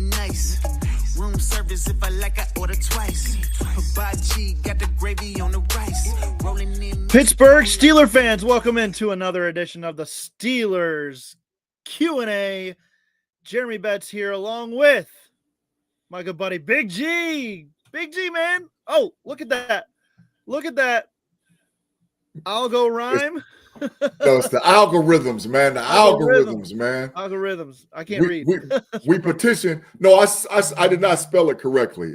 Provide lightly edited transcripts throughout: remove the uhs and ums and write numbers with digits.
looking nice. Room service, if I like, I order twice. Hibachi, got the gravy on the rice. Rolling in. Pittsburgh Steeler fans, welcome into another edition of the Steelers Q&A. Jeremy Betts here along with my good buddy Big G. Big G, man. Oh, look at that. Look at that. Algo rhyme. No, it's the algorithms, man. The algorithms, man. Algorithms. I can't read. We petition. No, I did not spell it correctly.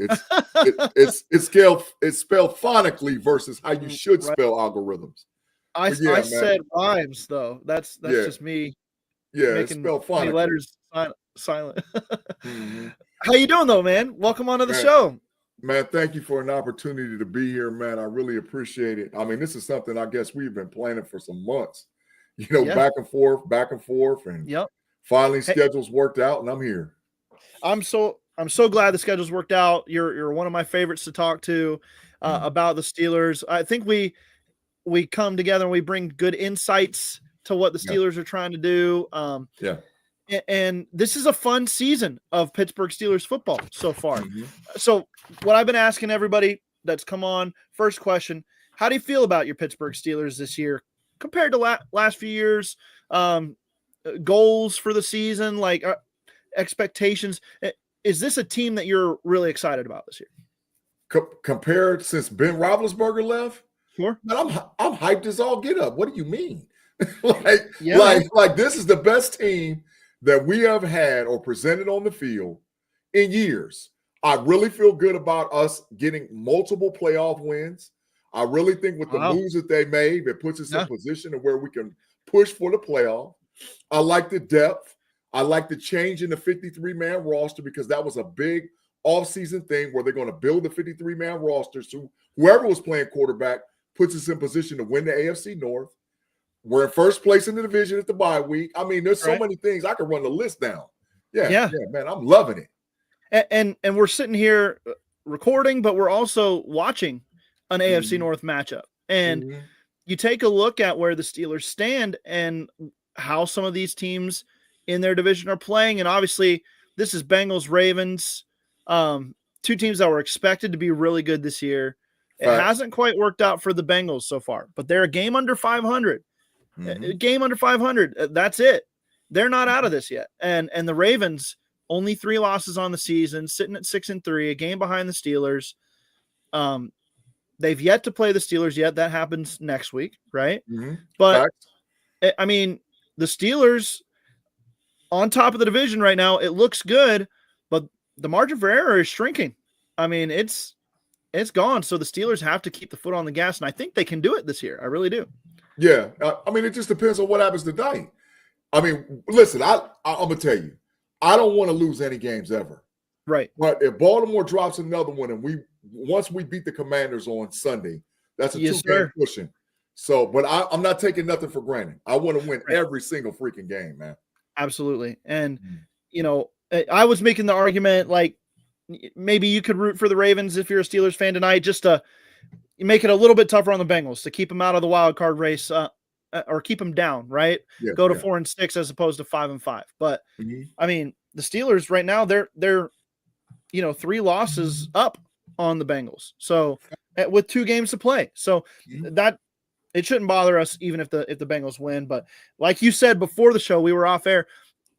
It's spelled phonically versus how you should spell algorithms. I said rhymes though. That's just me. Yeah, it's spelled phonically. Letters silent. Mm-hmm. How you doing though, man? Welcome onto the show. Man, thank you for an opportunity to be here, man. I really appreciate it. I mean, this is something I guess we've been planning for some months, back and forth. And finally schedules worked out and I'm here. I'm so glad the schedules worked out. You're one of my favorites to talk to about the Steelers. I think we come together and we bring good insights to what the Steelers are trying to do. And this is a fun season of Pittsburgh Steelers football so far. Mm-hmm. So what I've been asking everybody that's come on, first question, how do you feel about your Pittsburgh Steelers this year compared to last few years? Goals for the season, like expectations. Is this a team that you're really excited about this year? Compared since Ben Roethlisberger left? Sure. Man, I'm hyped as all get up. What do you mean? like this is the best team that we have had or presented on the field in years. I really feel good about us getting multiple playoff wins. I really think with the moves that they made, it puts us in a position to where we can push for the playoff. I like the depth. I like the change in the 53-man roster because that was a big offseason thing where they're going to build the 53-man roster. So whoever was playing quarterback puts us in position to win the AFC North. We're in first place in the division at the bye week. I mean, there's so many things. I could run the list down. Yeah, man, I'm loving it. And we're sitting here recording, but we're also watching an AFC North matchup. And you take a look at where the Steelers stand and how some of these teams in their division are playing. And obviously, this is Bengals, Ravens, two teams that were expected to be really good this year. It hasn't quite worked out for the Bengals so far, but they're a game under 500. Game under 500. That's it. They're not out of this yet. And the Ravens, only 3 losses on the season, sitting at 6-3, a game behind the Steelers. They've yet to play the Steelers yet. That happens next week, right? But I mean, the Steelers on top of the division right now, it looks good, but the margin for error is shrinking. I mean, it's gone. So the Steelers have to keep the foot on the gas, and I think they can do it this year. I really do. Yeah, I mean, it just depends on what happens tonight. I mean, listen, I'm going to tell you, I don't want to lose any games ever. Right. But if Baltimore drops another one and once we beat the Commanders on Sunday, that's a 2-game pushing. So, but I'm not taking nothing for granted. I want to win every single freaking game, man. Absolutely. And, I was making the argument, like, maybe you could root for the Ravens if you're a Steelers fan tonight, just to make it a little bit tougher on the Bengals to keep them out of the wild card race or keep them down, right? Yeah, Go to 4-6 as opposed to 5-5. But I mean, the Steelers right now, they're 3 losses up on the Bengals. So with 2 games to play. So that it shouldn't bother us even if the Bengals win. But like you said before the show, we were off air.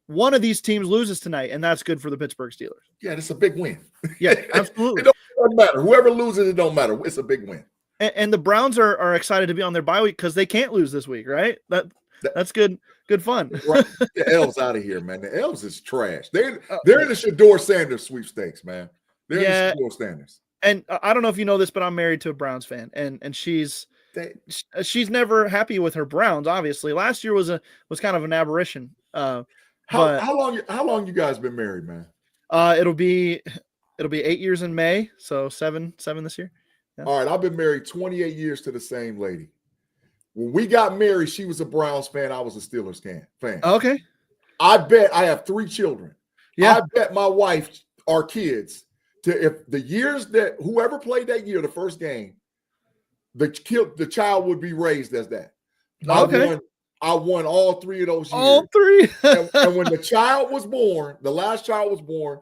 One of these teams loses tonight, and that's good for the Pittsburgh Steelers. Yeah, it's a big win. Yeah, absolutely. It don't matter. Whoever loses, it don't matter. It's a big win. And the Browns are excited to be on their bye week because they can't lose this week, right? That's good fun. Right. The Elves out of here, man. The Elves is trash. They're in the Shador Sanders sweepstakes, man. They're in the Shador Sanders. And I don't know if you know this, but I'm married to a Browns fan, and she's never happy with her Browns. Obviously, last year was kind of an aberration. How long you guys been married, man? It'll be 8 years in May, so seven this year. Yeah. All right, I've been married 28 years to the same lady. When we got married, she was a Browns fan. I was a Steelers fan. Okay. I bet I have 3 children. Yeah. I bet my wife, our kids, if the years that whoever played that year, the first game, the child would be raised as that. Okay. I won all 3 of those years. All 3. and when the child was born, the last child was born,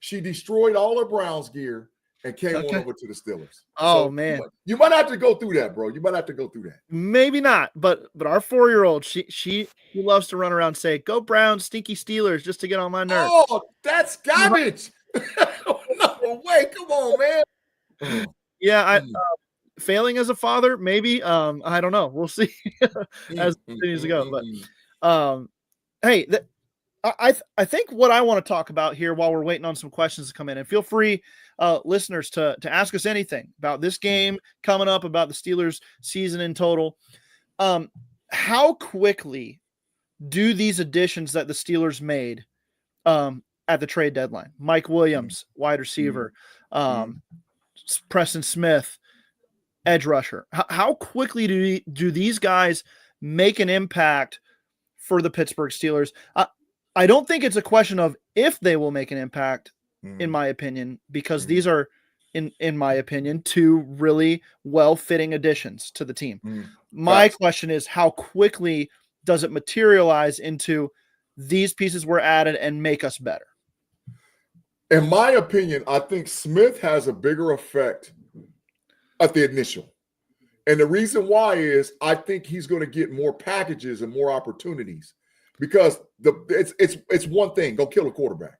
she destroyed all her Browns gear and came on over to the Steelers. Oh, so man. You might have to go through that, bro. You might have to go through that. Maybe not, but our 4-year-old, she loves to run around and say, "Go Browns, stinky Steelers," just to get on my nerves. Oh, that's garbage. No way. Come on, man. Yeah, failing as a father, maybe. I don't know. We'll see as it continues to go. But hey, I think what I want to talk about here while we're waiting on some questions to come in, and feel free, listeners, to ask us anything about this game coming up, about the Steelers season in total. How quickly do these additions that the Steelers made at the trade deadline, Mike Williams, wide receiver, Preston Smith, edge rusher, how quickly do these guys make an impact for the Pittsburgh Steelers? I don't think it's a question of if they will make an impact, in my opinion, because these are, in my opinion, two really well-fitting additions to the team. My question is, how quickly does it materialize into these pieces were added and make us better? In my opinion, I think Smith has a bigger effect at the initial. And the reason why is I think he's going to get more packages and more opportunities, because it's one thing, go kill a quarterback,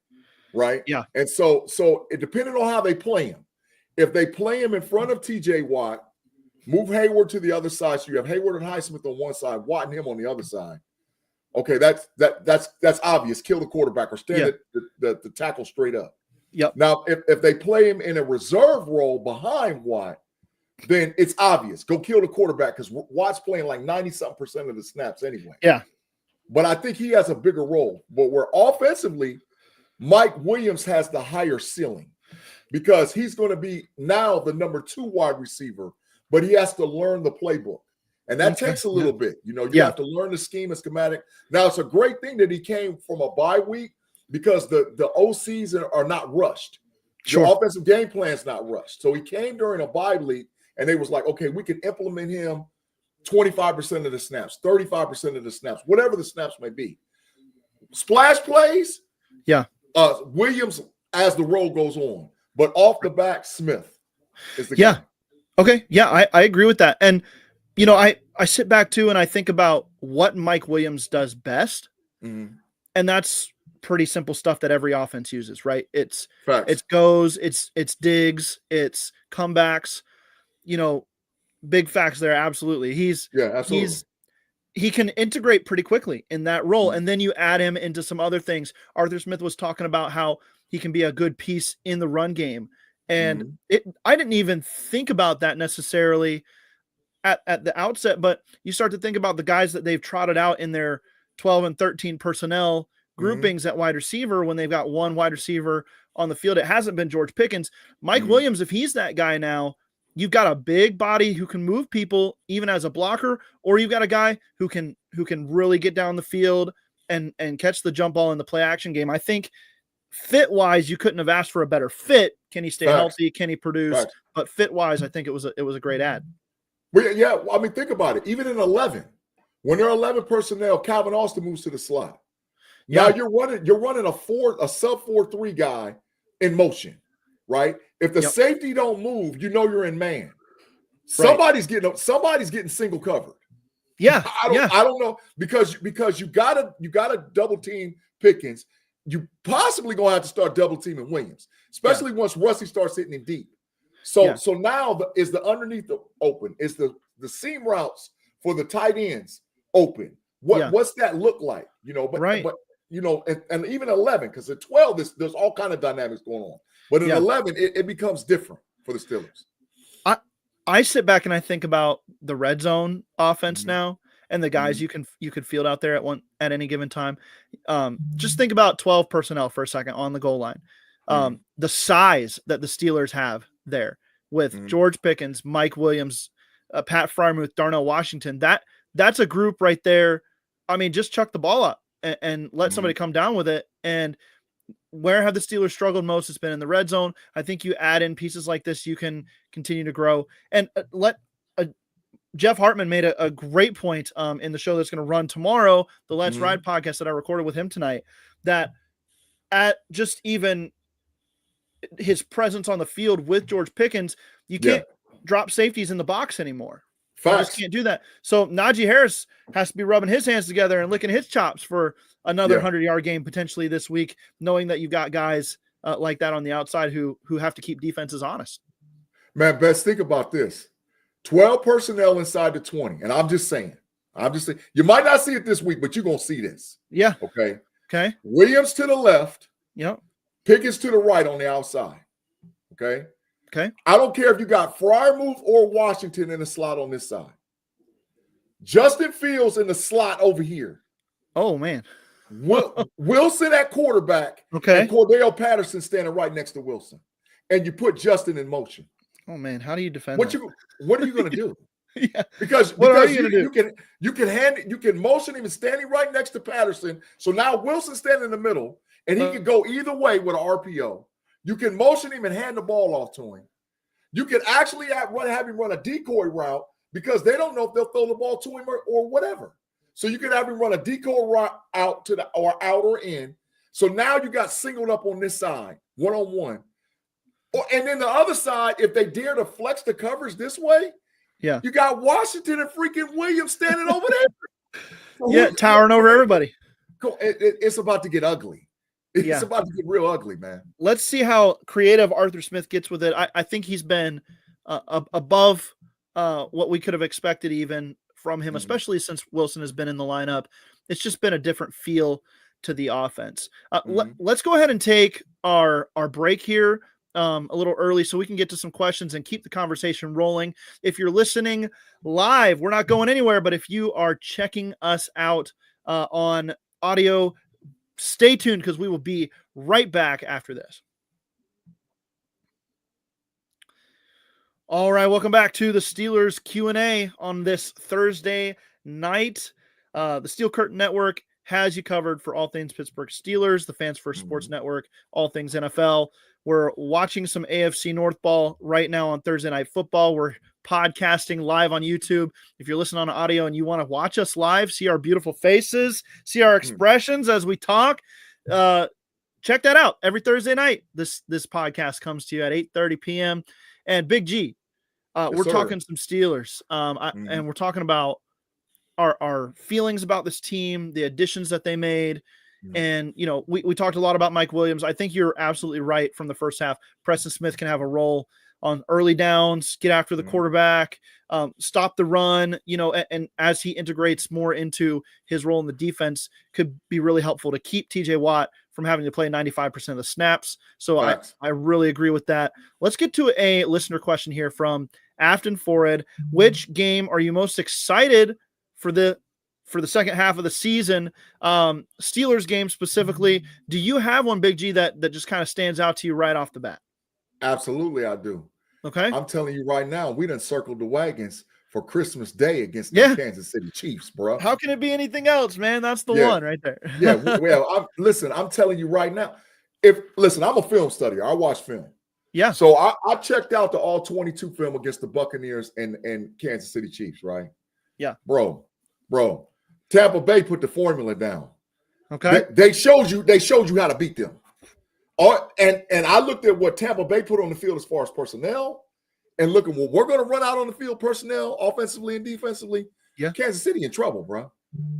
right? Yeah. And so it depending on how they play him. If they play him in front of TJ Watt, move Hayward to the other side, so you have Hayward and Highsmith on one side, Watt and him on the other side. Okay, that's obvious. Kill the quarterback or stand the tackle straight up. Yep. Now, if they play him in a reserve role behind Watt, then it's obvious. Go kill the quarterback, because Watt's playing like 90-something% of the snaps anyway. Yeah. But I think he has a bigger role. But where offensively, Mike Williams has the higher ceiling, because he's going to be now the number 2 wide receiver, but he has to learn the playbook. And that takes a little bit. You have to learn the scheme and schematic. Now, it's a great thing that he came from a bye week, because the OCs are not rushed. Sure. The offensive game plan is not rushed. So he came during a bye week, and they was like, okay, we can implement him 25% of the snaps, 35% of the snaps, whatever the snaps may be. Splash plays, Williams as the role goes on. But off the back, Smith is the guy. Okay. Yeah, I agree with that. And, I sit back too and I think about what Mike Williams does best. And that's pretty simple stuff that every offense uses, right? It's goes, it's digs, it's comebacks, big facts there. Absolutely. He can integrate pretty quickly in that role. And then you add him into some other things. Arthur Smith was talking about how he can be a good piece in the run game. And I didn't even think about that necessarily at the outset, but you start to think about the guys that they've trotted out in their 12 and 13 personnel groupings at wide receiver when they've got one wide receiver on the field. It hasn't been George Pickens. Mike Williams, if he's that guy now, you've got a big body who can move people even as a blocker, or you've got a guy who can really get down the field and catch the jump ball in the play action game. I think fit wise, you couldn't have asked for a better fit. Can he stay healthy? Can he produce? But fit wise, I think it was a great ad. Well, yeah, I mean, think about it. Even in 11, when they're 11 personnel, Calvin Austin moves to the slot. Now you're running a sub 4-3 guy in motion, right? If the safety don't move, you're in man. Somebody's getting single covered. Yeah. I don't know, because you gotta double team Pickens. You possibly gonna have to start double teaming Williams, especially once Rusty starts hitting him deep. So now is the underneath open? Is the seam routes for the tight ends open? What's that look like? But and even 11, because at 12 there's all kind of dynamics going on. But in 11, it becomes different for the Steelers. I sit back and I think about the red zone offense now, and the guys you could field out there at any given time. Just think about 12 personnel for a second on the goal line. The size that the Steelers have there with George Pickens, Mike Williams, Pat Freiermuth, Darnell Washington. That's a group right there. I mean, just chuck the ball up and let somebody come down with it. And where have the Steelers struggled most? It's been in the red zone. I think you add in pieces like this, you can continue to grow. And Jeff Hartman made a great point in the show that's going to run tomorrow, the Let's Ride podcast that I recorded with him tonight, that at just even his presence on the field with George Pickens. You can't drop safeties in the box anymore. You just can't do that. So Najee Harris has to be rubbing his hands together and licking his chops for another 100-yard game potentially this week, knowing that you've got guys like that on the outside who have to keep defenses honest. Man, best think about this. 12 personnel inside the 20. And I'm just saying, you might not see it this week, but you're going to see this. Yeah. Okay. Williams to the left. Yep. Pickens to the right on the outside. Okay. I don't care if you got Freiermuth or Washington in the slot on this side. Justin Fields in the slot over here. Oh, man. Wilson at quarterback. Okay. And Cordell Patterson standing right next to Wilson. And you put Justin in motion. Oh, man. How do you defend what are you going to do? Because you can motion him standing right next to Patterson. So now Wilson's standing in the middle, and he can go either way with an RPO. You can motion him and hand the ball off to him. You can actually have him run a decoy route because they don't know if they'll throw the ball to him or whatever. So you can have him run a decoy route out or in. So now you got singled up on this side, one-on-one. And then the other side, if they dare to flex the coverage this way, you got Washington and freaking Williams standing over there. Towering over everybody. It's about to get ugly. It's about to get real ugly, man. Let's see how creative Arthur Smith gets with it. I think he's been above what we could have expected even from him, especially since Wilson has been in the lineup. It's just been a different feel to the offense. Let's go ahead and take our break here a little early so we can get to some questions and keep the conversation rolling. If you're listening live, we're not going anywhere, but if you are checking us out on audio, stay tuned because we will be right back after this. All right, welcome back to the Steelers Q&A on this Thursday night. The Steel Curtain Network has you covered for all things Pittsburgh Steelers, the Fans First Sports Network, all things NFL. We're watching some AFC North ball right now on Thursday Night Football. We're podcasting live on YouTube. If you're listening on audio and you want to watch us live, see our beautiful faces, see our expressions as we talk, check that out. Every Thursday night, this podcast comes to you at 8:30 p.m. And Big G, we're talking some Steelers, and we're talking about our feelings about this team, the additions that they made. And, we talked a lot about Mike Williams. I think you're absolutely right from the first half. Preston Smith can have a role on early downs, get after the quarterback, stop the run, and as he integrates more into his role in the defense, could be really helpful to keep TJ Watt from having to play 95% of the snaps. So I really agree with that. Let's get to a listener question here from Afton Forred. Which game are you most excited for the second half of the season? Steelers game specifically. Do you have one, Big G, that just kind of stands out to you right off the bat? Absolutely, I do. Okay. I'm telling you right now, we done circled the wagons for Christmas Day against the Kansas City Chiefs, bro. How can it be anything else, man? That's the one right there. Well, I'm telling you right now. I'm a film studier. I watch film. Yeah. So I checked out the all 22 film against the Buccaneers and Kansas City Chiefs, right? Yeah. Bro. Tampa Bay put the formula down. Okay. They showed you how to beat them. And I looked at what Tampa Bay put on the field as far as personnel, and look at what we're going to run out on the field personnel, offensively and defensively. Yeah. Kansas City in trouble, bro.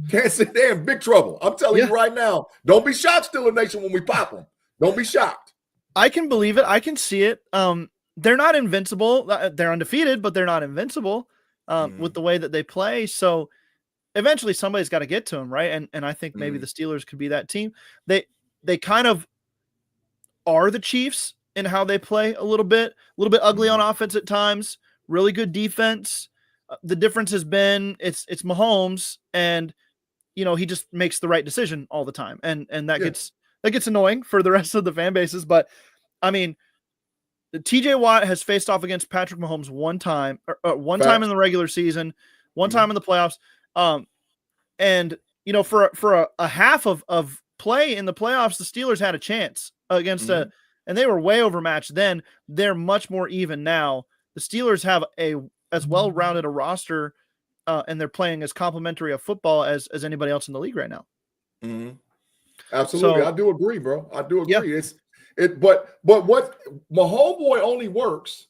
Kansas City, they're in big trouble. I'm telling you right now. Don't be shocked, Steeler Nation, when we pop them. Don't be shocked. I can believe it. I can see it. They're not invincible. They're undefeated, but they're not invincible with the way that they play. So eventually somebody's got to get to them, right? And I think maybe the Steelers could be that team. They kind of are the Chiefs in how they play a little bit ugly on offense at times, really good defense. The difference has been it's Mahomes, and he just makes the right decision all the time. And that gets annoying for the rest of the fan bases. But I mean, TJ Watt has faced off against Patrick Mahomes one time in the regular season, one time in the playoffs. And for a half of play in the playoffs, the Steelers had a chance against and they were way overmatched then. They're much more even now. The Steelers have as well-rounded a roster, and they're playing as complimentary of football as anybody else in the league right now. Absolutely. So, I do agree, bro. I do agree. But what my homeboy only works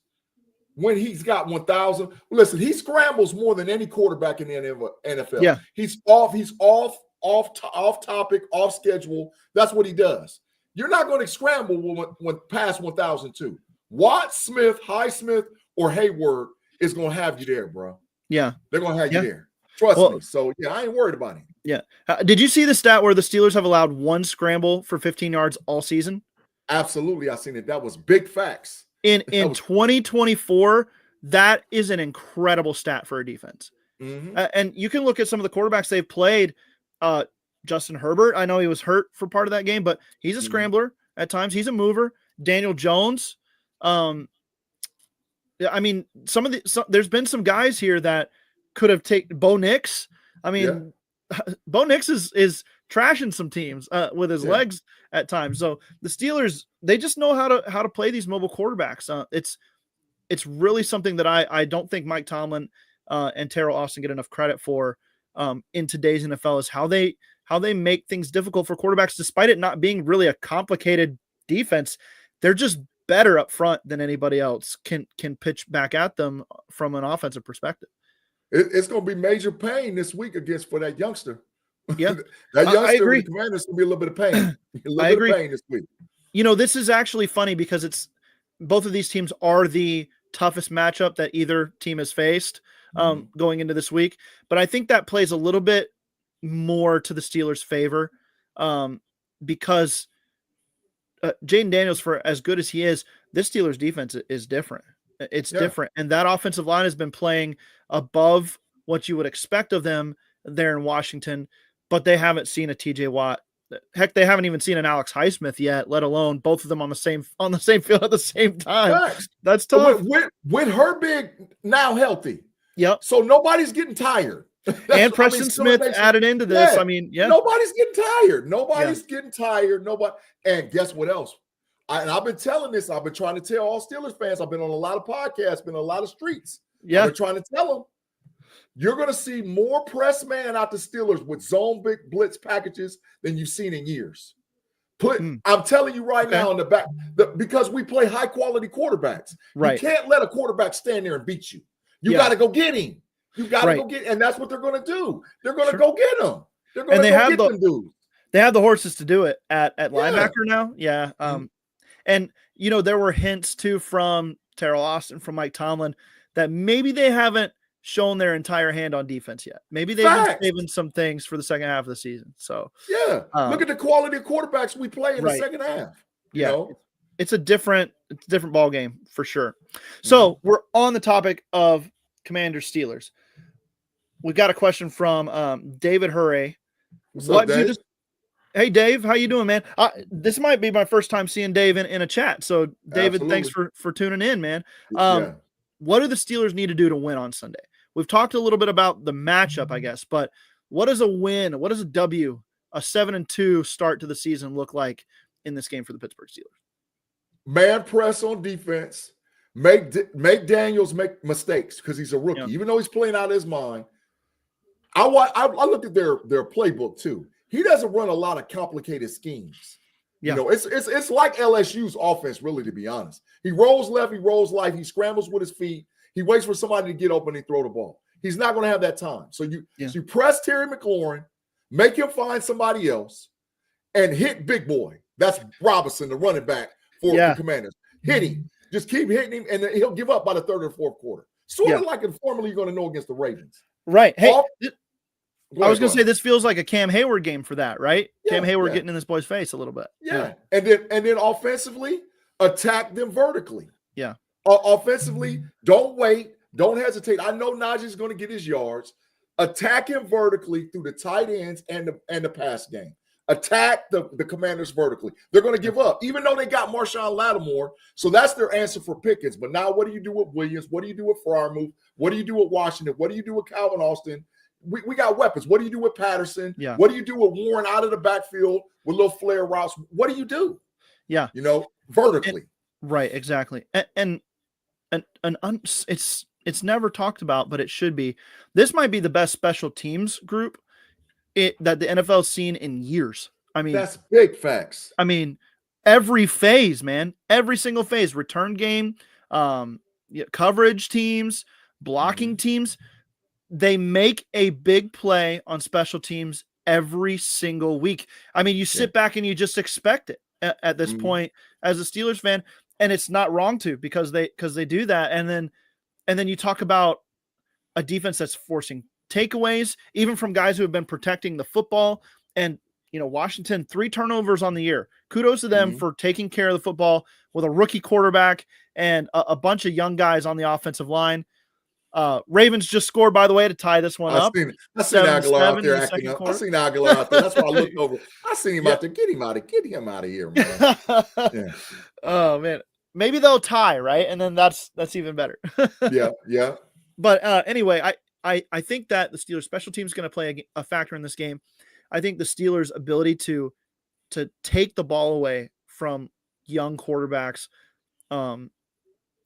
when he's got 1,000. Listen, he scrambles more than any quarterback in the NFL. Yeah. He's off topic, off schedule. That's what he does. You're not going to scramble when past 1,002. Watt, Smith, Highsmith, or Hayward is going to have you there, bro. Yeah. They're going to have you there. Trust me. So, yeah, I ain't worried about him. Yeah. Did you see the stat where the Steelers have allowed one scramble for 15 yards all season? Absolutely. I seen it. That was big facts. In 2024, that is an incredible stat for a defense. Mm-hmm. And you can look at some of the quarterbacks they've played. Justin Herbert, I know he was hurt for part of that game, but he's a scrambler at times. He's a mover. Daniel Jones. I mean, there's been some guys here that could have taken Bo Nix. I mean, Bo Nix is trashing some teams with his legs at times. So the Steelers, they just know how to play these mobile quarterbacks. It's really something that I don't think Mike Tomlin and Terrell Austin get enough credit for in today's NFL, is how they make things difficult for quarterbacks, despite it not being really a complicated defense. They're just better up front than anybody else can pitch back at them from an offensive perspective. It's going to be major pain this week for that youngster. Yeah, that youngster, I agree. The Commanders going to be a little bit of pain. I agree. Of pain this week. You know, this is actually funny because both of these teams are the toughest matchup that either team has faced going into this week. But I think that plays a little bit more to the Steelers' favor because Jaden Daniels, for as good as he is, this Steelers defense is different. It's different. And that offensive line has been playing above what you would expect of them there in Washington, but they haven't seen a TJ Watt. Heck, they haven't even seen an Alex Highsmith yet, let alone both of them on the same field at the same time. Facts. That's tough. With Herbig now healthy. Yep. So nobody's getting tired. And Preston Smith added into this. Nobody's getting tired. Nobody's getting tired. Nobody. And guess what else? I've been telling this. I've been trying to tell all Steelers fans. I've been on a lot of podcasts, been on a lot of streets. Yeah. I've been trying to tell them, you're going to see more press man out the Steelers with zone big blitz packages than you've seen in years. I'm telling you right now in the back, because we play high quality quarterbacks. Right. You can't let a quarterback stand there and beat you. You got to go get him. You got to go get, and that's what they're going to do. They're going to go get him. They're going to go get them dudes. They have the horses to do it at linebacker now. Yeah. And you know, there were hints too from Terrell Austin, from Mike Tomlin, that maybe they haven't shown their entire hand on defense yet. Maybe they've been saving some things for the second half of the season. So look at the quality of quarterbacks we play in the second half. You know? It's a different ball game for sure. So we're on the topic of Commanders Steelers. We got a question from David Hurray. What's up, Dave? Hey, Dave, how you doing, man? This might be my first time seeing Dave in a chat. So, David, thanks for tuning in, man. What do the Steelers need to do to win on Sunday? We've talked a little bit about the matchup, I guess, but what does a win, what does a W, a 7-2 start to the season look like in this game for the Pittsburgh Steelers? Man press on defense. Make Daniels make mistakes because he's a rookie. Yeah. Even though he's playing out of his mind. I looked at their playbook too. He doesn't run a lot of complicated schemes. Yeah. You know, it's like LSU's offense, really, to be honest. He rolls left, he rolls right, he scrambles with his feet. He waits for somebody to get open and throw the ball. He's not going to have that time. So you press Terry McLaurin, make him find somebody else, and hit Big Boy. That's Robinson, the running back for the Commanders. Hit him. Just keep hitting him, and he'll give up by the third or fourth quarter. Sort of like in formula you're going to know against the Ravens. Right. Hey, I was going to say this feels like a Cam Hayward game for that, right? Cam Hayward getting in this boy's face a little bit. Yeah. And then offensively, attack them vertically. Yeah. Offensively, don't wait. Don't hesitate. I know Najee's going to get his yards. Attack him vertically through the tight ends and the pass game. Attack the Commanders vertically. They're going to give up, even though they got Marshawn Lattimore. So that's their answer for Pickens. But now what do you do with Williams? What do you do with Freiermuth? What do you do with Washington? What do you do with Calvin Austin? We got weapons. What do you do with Patterson? Yeah. What do you do with Warren out of the backfield with little flare routes? What do you do? Yeah. You know, vertically. Right, exactly. And it's never talked about, but it should be. This might be the best special teams group that the NFL's seen in years. I mean, that's big facts. I mean, every phase, man, every single phase, return game, coverage teams, blocking teams, they make a big play on special teams every single week. I mean, you sit back and you just expect it at this point as a Steelers fan, and it's not wrong to, because they do that. And then you talk about a defense that's forcing takeaways, even from guys who have been protecting the football. And, Washington, 3 turnovers on the year. Kudos to them for taking care of the football with a rookie quarterback and a bunch of young guys on the offensive line. Ravens just scored, by the way, to tie this one up. I seen Aguilar out there acting up. I seen Aguilar out there. That's why I looked over. I seen him out there. Get him out of here, man. Yeah. Oh man, maybe they'll tie, right? And then that's even better. Yeah. But anyway, I think that the Steelers special team is going to play a factor in this game. I think the Steelers' ability to take the ball away from young quarterbacks,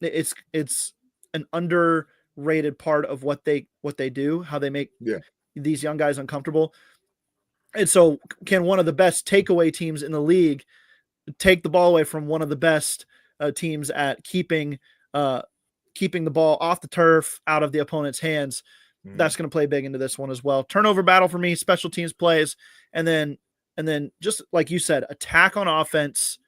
it's an underrated part of what they do, how they make these young guys uncomfortable. And so can one of the best takeaway teams in the league take the ball away from one of the best teams at keeping the ball off the turf, out of the opponent's hands? That's going to play big into this one as well. Turnover battle for me, special teams plays, and then just like you said, attack on offense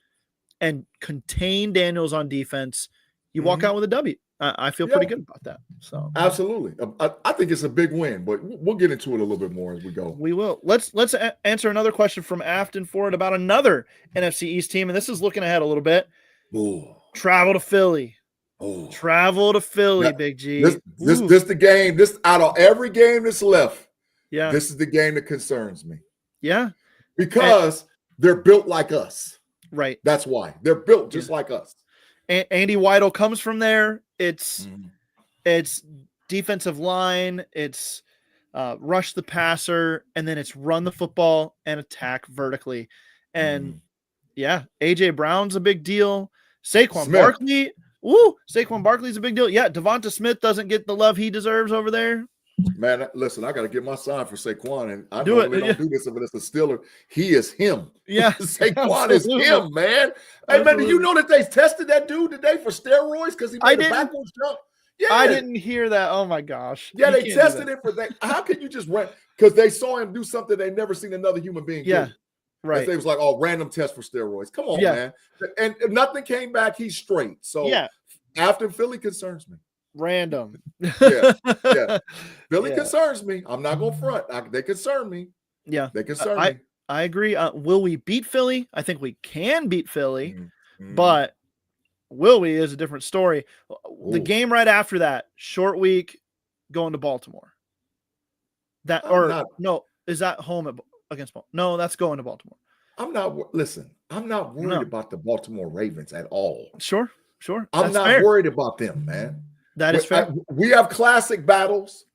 and contain Daniels on defense. You walk out with a W. I feel pretty good about that. So absolutely, I think it's a big win, but we'll get into it a little bit more as we go. We will. Let's answer another question from Afton Ford about another NFC East team, and this is looking ahead a little bit. Ooh. Travel to Philly. Travel to Philly, now, Big G. This the game. This out of every game that's left. Yeah, this is the game that concerns me. Yeah, because they're built like us. Right. That's why they're built just like us. Andy Weidel comes from there. It's defensive line. It's rush the passer, and then it's run the football and attack vertically. And AJ Brown's a big deal. Saquon Barkley. Saquon Barkley's a big deal. Yeah, Devonta Smith doesn't get the love he deserves over there. Man, listen, I got to get my sign for Saquon, and I don't do this if it's a Steeler. He is him. Yeah, Saquon is him, man. Hey, man, do you know that they tested that dude today for steroids because he made a backwards jump? Yeah, I didn't hear that. Oh my gosh. Yeah, they tested it for that. How can you just run? Because they saw him do something they never seen another human being do. Right. They was like, random test for steroids. Come on, man. And nothing came back. He's straight. So after Philly concerns me. Random. Philly concerns me. I'm not going to front. They concern me. Yeah. They concern me. I agree. Will we beat Philly? I think we can beat Philly, but will we is a different story. The game right after that, short week, going to Baltimore. Is that home against Baltimore? No, that's going to Baltimore. I'm not worried about the Baltimore Ravens at all. Sure. I'm not worried about them, man. That is fair. We have classic battles.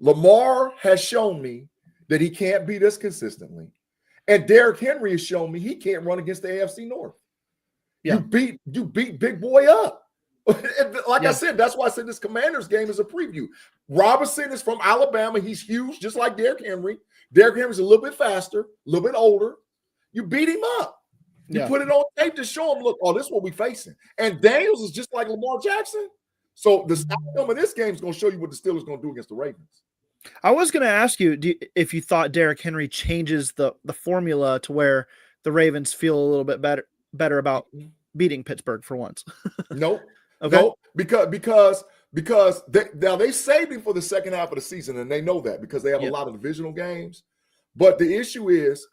Lamar has shown me that he can't beat us consistently. And Derrick Henry has shown me he can't run against the AFC North. Yeah. You beat big boy up. I said, that's why I said this Commanders game is a preview. Robinson is from Alabama. He's huge, just like Derrick Henry. Derrick Henry's a little bit faster, a little bit older. You beat him up. You put it on tape to show him, look, this is what we're facing. And Daniels is just like Lamar Jackson. So the outcome of this game is going to show you what the Steelers are going to do against the Ravens. I was going to ask you if you thought Derrick Henry changes the formula to where the Ravens feel a little bit better about beating Pittsburgh for once. Nope. Okay. Nope. Because they saved him for the second half of the season, and they know that because they have a lot of divisional games. But the issue is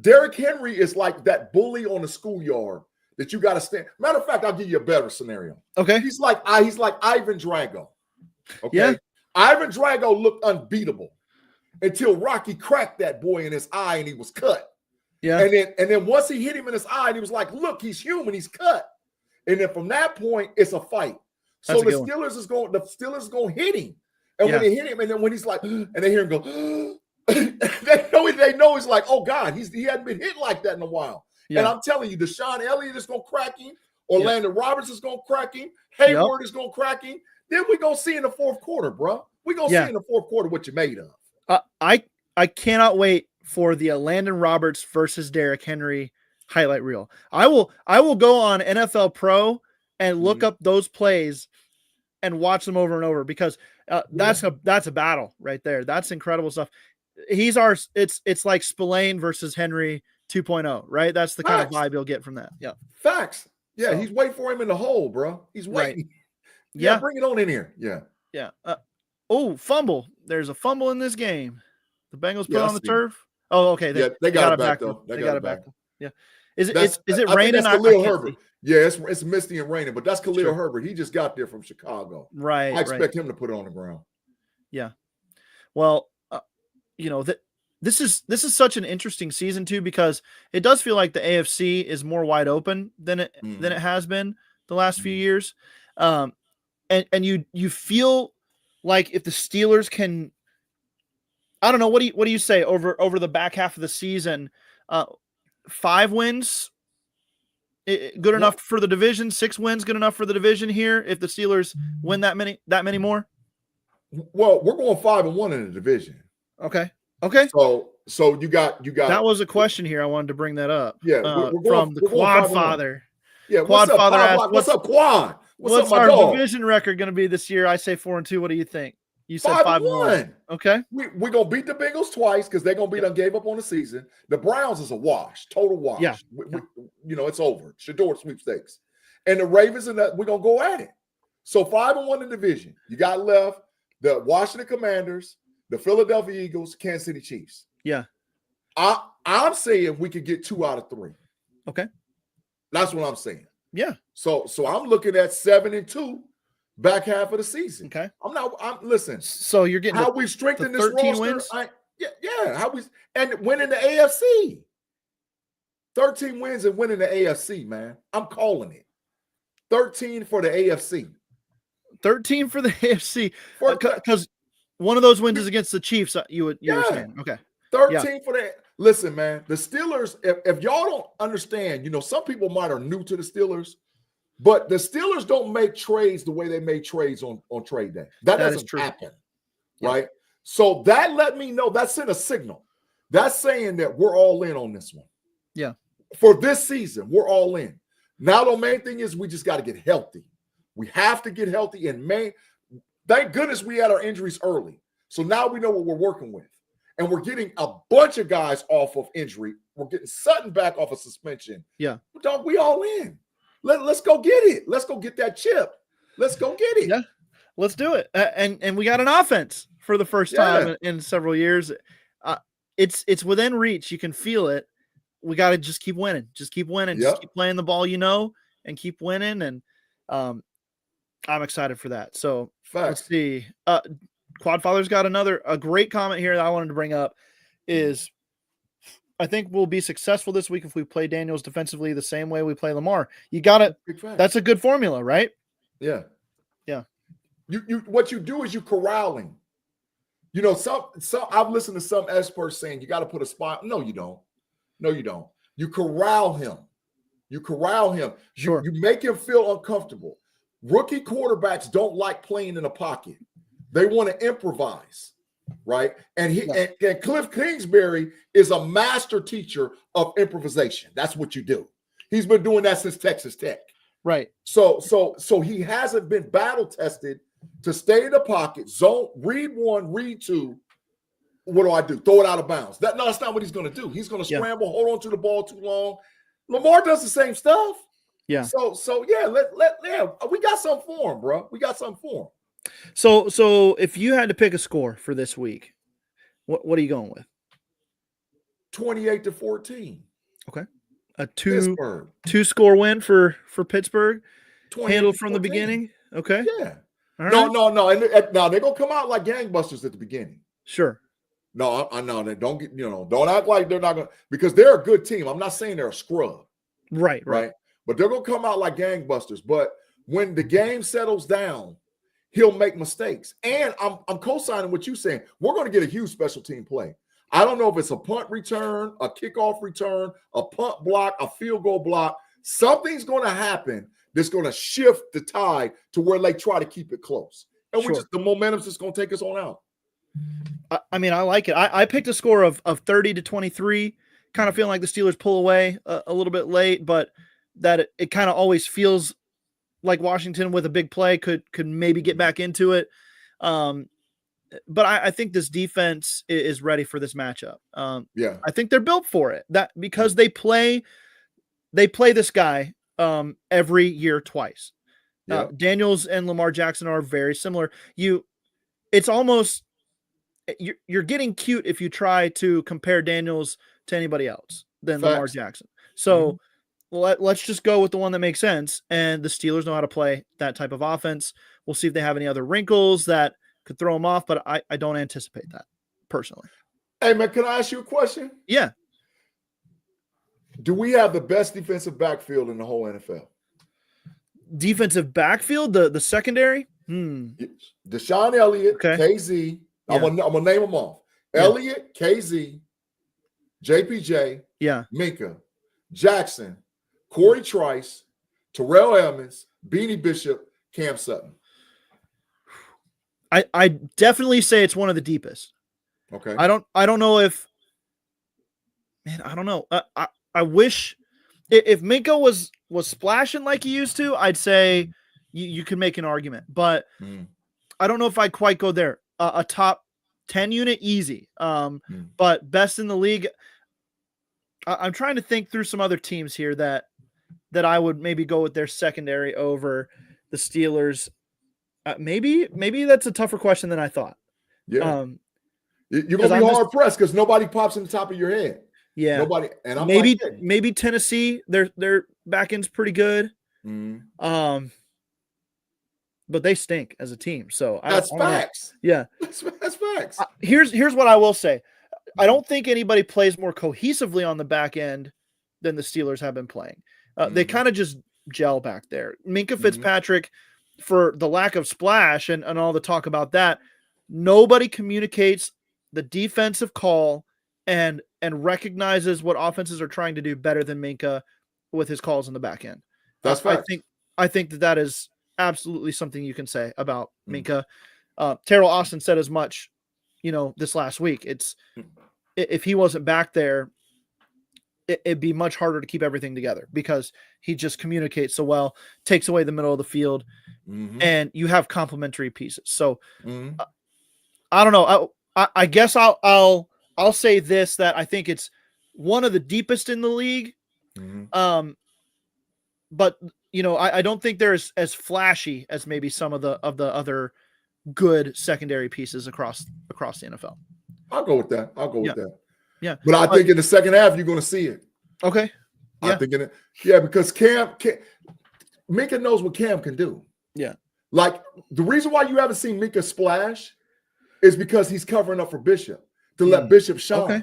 Derrick Henry is like that bully on the schoolyard that you got to stand. Matter of fact, I'll give you a better scenario. Okay. He's like Ivan Drago. Okay. Yeah. Ivan Drago looked unbeatable until Rocky cracked that boy in his eye and he was cut. Yeah. And then once he hit him in his eye, and he was like, look, he's human, he's cut. And then from that point, it's a fight. So the Steelers is going to hit him. And when they hit him, and then when he's like, and they hear him go, they know he's like, oh God, he hadn't been hit like that in a while. Yeah. And I'm telling you, Deshaun Elliott is going to crack him. Orlando Roberts is going to crack him. Hayward is going to crack him. Then we're going to see in the fourth quarter, bro. We're going to see in the fourth quarter what you're made of. I cannot wait for the Orlando Roberts versus Derrick Henry highlight reel. I will go on NFL Pro and look up those plays and watch them over and over because that's a battle right there. That's incredible stuff. It's like Spillane versus Henry 2.0, right? That's the kind of vibe you'll get from that. Yeah. Facts. Yeah, he's waiting for him in the hole, bro. He's waiting. Right. Yeah, bring it on in here. Yeah. Yeah. Fumble. There's a fumble in this game. The Bengals put on the turf. Oh, okay. They got it back though. They got it back. Yeah. Is it I raining? That's Khalil Herbert. Yeah, it's misty and raining, but that's Khalil Herbert. He just got there from Chicago. Right. I expect him to put it on the ground. Yeah. Well, this is such an interesting season too, because it does feel like the AFC is more wide open than it has been the last few years. And you feel like if the Steelers can, I don't know, what do you say over the back half of the season? 5 wins, good enough for the division. 6 wins, good enough for the division here. If the Steelers win that many more. Well, we're going 5-1 in the division. Okay. So you got. That was a question here. I wanted to bring that up. Yeah, from the Quad Father. Yeah, Quad Father asked, "What's up, Quad? What's our division record going to be this year?" I say 4-2. What do you think? You said 5-1. Okay. We're going to beat the Bengals twice because they're going to be done gave up on the season. The Browns is a wash, total wash. Yeah. It's over. Shador sweepstakes. And the Ravens, we're going to go at it. So 5-1 in the division. You got left the Washington Commanders, the Philadelphia Eagles, Kansas City Chiefs. Yeah. I'm saying we could get 2 out of 3. Okay. That's what I'm saying. Yeah. So I'm looking at 7-2 back half of the season. Okay. Listen. So you're getting how we strengthen this roster. Wins? How we and winning the AFC. 13 wins and winning the AFC, man. I'm calling it. 13 for the AFC. 13 for the AFC. Because one of those wins is against the Chiefs. You were saying. Okay. 13 for the. Listen, man, the Steelers, if y'all don't understand, some people might are new to the Steelers, but the Steelers don't make trades the way they make trades on trade day. That doesn't happen, right? So that let me know, that sent a signal. That's saying that we're all in on this one. Yeah. For this season, we're all in. Now the main thing is we just got to get healthy. We have to get healthy, and thank goodness we had our injuries early. So now we know what we're working with. And we're getting a bunch of guys off of injury. We're getting Sutton back off of suspension. Yeah. Dog, we all in. Let's go get it. Let's go get that chip. Let's go get it. Yeah. Let's do it. And we got an offense for the first time in several years. It's within reach. You can feel it. We got to just keep winning. Just keep winning. Just keep playing the ball, and keep winning. And I'm excited for that. So let's see. Quadfather's got a great comment here that I wanted to bring up is I think we'll be successful this week if we play Daniels defensively the same way we play Lamar. You got it. That's a good formula, right? Yeah. Yeah. You what you do is you corral him. Some I've listened to some experts saying you got to put a spot. No, you don't. You corral him. Sure. You make him feel uncomfortable. Rookie quarterbacks don't like playing in a pocket. They want to improvise, right? And and Cliff Kingsbury is a master teacher of improvisation. That's what you do. He's been doing that since Texas Tech. Right. So he hasn't been battle tested to stay in the pocket, zone, read 1, read 2. What do I do? Throw it out of bounds. That's not what he's going to do. He's going to scramble, hold on to the ball too long. Lamar does the same stuff. Yeah. So yeah, we got something for him, bro. We got something for him. So if you had to pick a score for this week, what are you going with? 28-14. Okay. A two-score win for Pittsburgh. Handled from the beginning. Okay. Yeah. No. And now they're gonna come out like gangbusters at the beginning. Sure. No, I know that. Don't get don't act like they're not gonna, because they're a good team. I'm not saying they're a scrub. Right. But they're gonna come out like gangbusters. But when the game settles down, he'll make mistakes. And I'm co-signing what you're saying. We're going to get a huge special team play. I don't know if it's a punt return, a kickoff return, a punt block, a field goal block. Something's going to happen that's going to shift the tide to where they try to keep it close. And the momentum's just going to take us on out. I mean, I like it. I picked a score of 30-23. kind of feeling like the Steelers pull away a little bit late, but that it kind of always feels like Washington with a big play could maybe get back into it. But I think this defense is ready for this matchup. I think they're built for it. That because they play this guy every year twice. Daniels and Lamar Jackson are very similar. It's almost you're getting cute if you try to compare Daniels to anybody else than Lamar Jackson. So let's just go with the one that makes sense. And the Steelers know how to play that type of offense. We'll see if they have any other wrinkles that could throw them off, but I don't anticipate that personally. Hey, man, can I ask you a question? Yeah. Do we have the best defensive backfield in the whole NFL? Defensive backfield, the secondary? Deshaun Elliott, KZ. I'm gonna name them off. Elliott, KZ, JPJ, Minka, Jackson, Corey Trice, Terrell Edmonds, Beanie Bishop, Cam Sutton. I definitely say it's one of the deepest. Okay. I don't know if, man, I don't know. I wish if Minka was splashing like he used to, I'd say you could make an argument, but I don't know if I'd quite go there. A top 10 unit, easy. But best in the league. I'm trying to think through some other teams here that I would maybe go with their secondary over the Steelers. Maybe that's a tougher question than I thought. Yeah. You're going to be hard pressed because nobody pops in the top of your head. Yeah. Nobody. And I'm maybe Tennessee, their back end's pretty good. But they stink as a team. So that's facts. Yeah. That's facts. Here's what I will say. I don't think anybody plays more cohesively on the back end than the Steelers have been playing. They kind of just gel back there. Minka Fitzpatrick, for the lack of splash and all the talk about that, nobody communicates the defensive call and recognizes what offenses are trying to do better than Minka with his calls in the back end. That's facts. I think that is absolutely something you can say about Minka. Terrell Austin said as much, this last week. If he wasn't back there, it'd be much harder to keep everything together because he just communicates so well, takes away the middle of the field, and you have complementary pieces. So I don't know. I guess I'll say this, that I think it's one of the deepest in the league. But I don't think they're as flashy as maybe some of the other good secondary pieces across the NFL. I'll go with that. Yeah. But I think in the second half, you're going to see it. Okay. Yeah. I think because Minka knows what Cam can do. Yeah. Like the reason why you haven't seen Minka splash is because he's covering up for Bishop to let Bishop shine. Okay.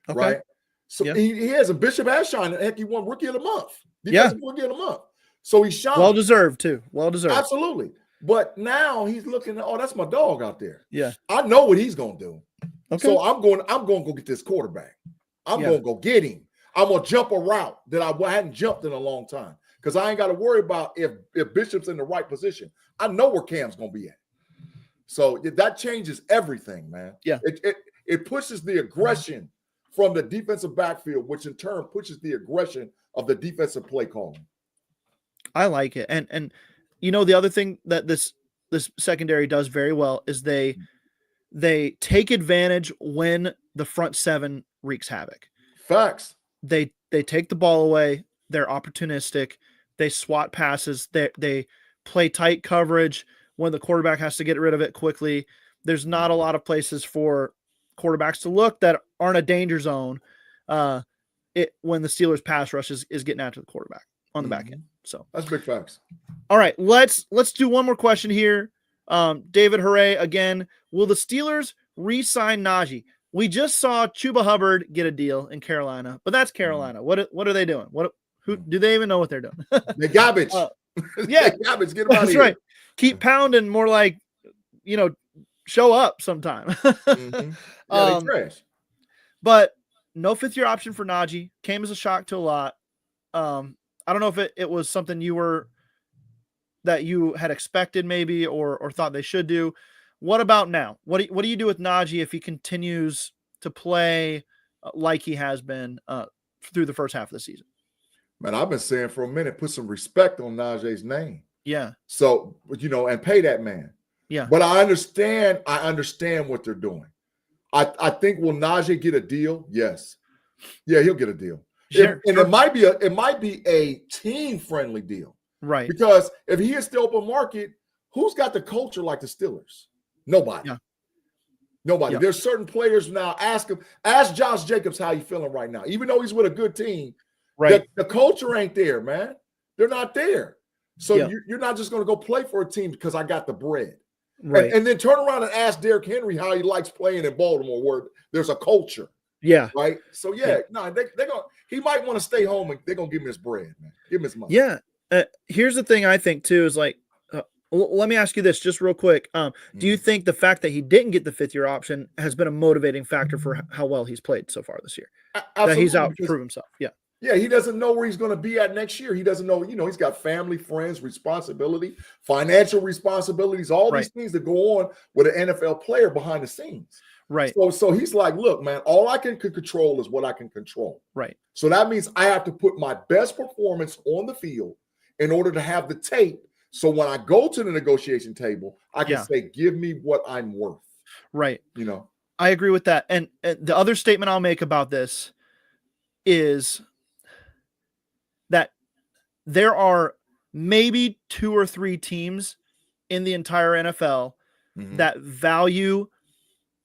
Right. So he has a Bishop has shine. Heck, he won Rookie of the Month. Defensive Rookie of the Month. So he's shine. Well deserved too. Well deserved. Absolutely. But now he's looking at, that's my dog out there. Yeah. I know what he's going to do. Okay. So I'm going to go get this quarterback. I'm going to go get him. I'm going to jump a route that I hadn't jumped in a long time because I ain't got to worry about if Bishop's in the right position. I know where Cam's going to be at. So that changes everything, man. Yeah. It pushes the aggression from the defensive backfield, which in turn pushes the aggression of the defensive play calling. I like it. And the other thing that this secondary does very well is they take advantage when the front seven wreaks havoc. Facts. They take the ball away. They're opportunistic. They swat passes. They play tight coverage when the quarterback has to get rid of it quickly. There's not a lot of places for quarterbacks to look that aren't a danger zone when the Steelers pass rush is getting after the quarterback on the back end. So that's big facts. All right, let's do one more question here. David Hooray again. Will the Steelers re-sign Najee? We just saw Chuba Hubbard get a deal in Carolina, but that's Carolina. What are they doing? Who do they even know what they're doing? They're garbage. Yeah, they're garbage. Get them out of here. Right. Keep pounding, more like show up sometime. Yeah, they trash. But no fifth-year option for Najee. Came as a shock to a lot. I don't know if it was something that you had expected maybe or thought they should do. What about now? What do you do with Najee if he continues to play like he has been through the first half of the season. Man, I've been saying for a minute, put some respect on Najee's name. Yeah. So, and pay that man. Yeah. But I understand what they're doing. I think, will Najee get a deal? Yes. Yeah, he'll get a deal. Sure. It might be a team-friendly deal. Right. Because if he hits the open market, who's got the culture like the Steelers? Nobody. Yeah. Nobody. Yeah. There's certain players now. Ask Josh Jacobs how he's feeling right now. Even though he's with a good team, right? The culture ain't there, man. They're not there. So you're not just going to go play for a team because I got the bread. Right. And then turn around and ask Derrick Henry how he likes playing in Baltimore, where there's a culture. Yeah. Right. So he might want to stay home, and they're gonna give him his bread, man. Give him his money. Yeah. Here's the thing I think too is like, let me ask you this just real quick. Do you think the fact that he didn't get the 5th-year option has been a motivating factor for how well he's played so far this year? Absolutely, that he's out to prove himself. Yeah. Yeah, he doesn't know where he's going to be at next year. He doesn't know, he's got family, friends, responsibility, financial responsibilities, all these things that go on with an NFL player behind the scenes. Right. So he's like, look, man, all I can control is what I can control. Right. So that means I have to put my best performance on the field in order to have the tape. So when I go to the negotiation table, I can say, give me what I'm worth. Right. I agree with that. And the other statement I'll make about this is that there are maybe 2 or 3 teams in the entire NFL that value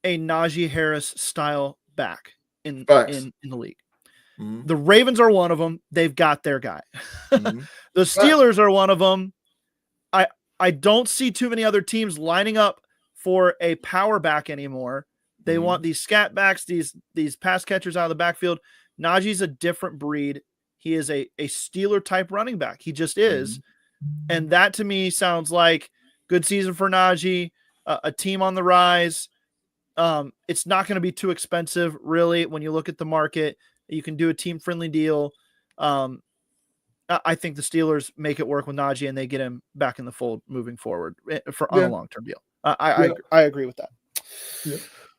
a Najee Harris style back in the league. The Ravens are one of them. They've got their guy. The Steelers are one of them. I don't see too many other teams lining up for a power back anymore. They want these scat backs, these pass catchers out of the backfield. Najee's a different breed. He is a Steeler type running back. He just is. And that to me sounds like good season for Najee, a team on the rise. It's not going to be too expensive, really, when you look at the market. You can do a team-friendly deal. I think the Steelers make it work with Najee, and they get him back in the fold moving forward on a long-term deal. I agree with that. Yeah.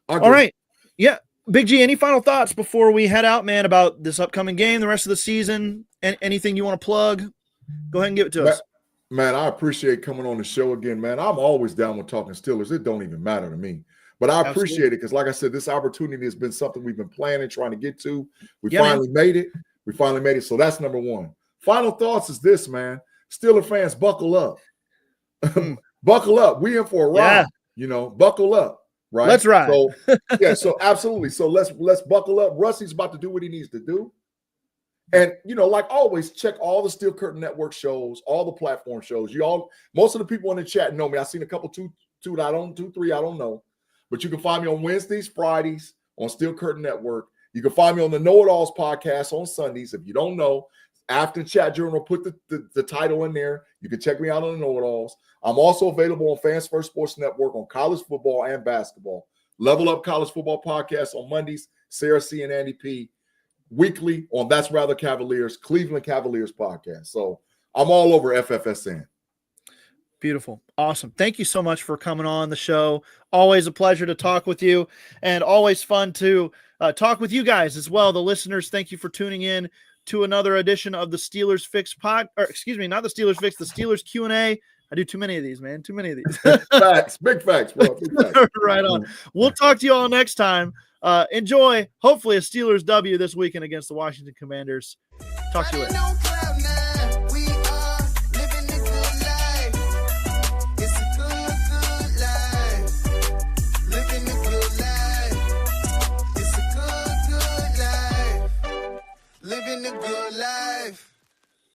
All right. Yeah. Big G, any final thoughts before we head out, man, about this upcoming game, the rest of the season? Anything you want to plug? Go ahead and give it to us. Man, I appreciate coming on the show again, man. I'm always down with talking Steelers. It don't even matter to me. But I appreciate it because, like I said, this opportunity has been something we've been planning, trying to get to. We finally made it. So that's number one. Final thoughts is this, man. Steeler fans, buckle up. Buckle up. We in for a ride. Buckle up. Right. Let's ride. So so absolutely. So let's buckle up. Rusty's about to do what he needs to do. And like always, check all the Steel Curtain Network shows, all the platform shows. Most of the people in the chat know me. I've seen a couple, two, three, I don't know. But you can find me on Wednesdays, Fridays on Steel Curtain Network. You can find me on the Know It Alls podcast on Sundays. If you don't know, after Chat Journal, put the title in there. You can check me out on the Know It Alls. I'm also available on Fans First Sports Network on college football and basketball. Level Up College Football Podcast on Mondays, Sarah C. and Andy P. Weekly on That's Rather Cavaliers, Cleveland Cavaliers podcast. So I'm all over FFSN. Beautiful. Awesome. Thank you so much for coming on the show. Always a pleasure to talk with you, and always fun to talk with you guys as well. The listeners, thank you for tuning in to another edition of the Steelers Fix not the Steelers Fix, the Steelers Q&A. I do too many of these, man. Too many of these. Facts. Big facts, bro. Big facts. Right on. We'll talk to you all next time. Enjoy, hopefully, a Steelers W this weekend against the Washington Commanders. Talk to you later.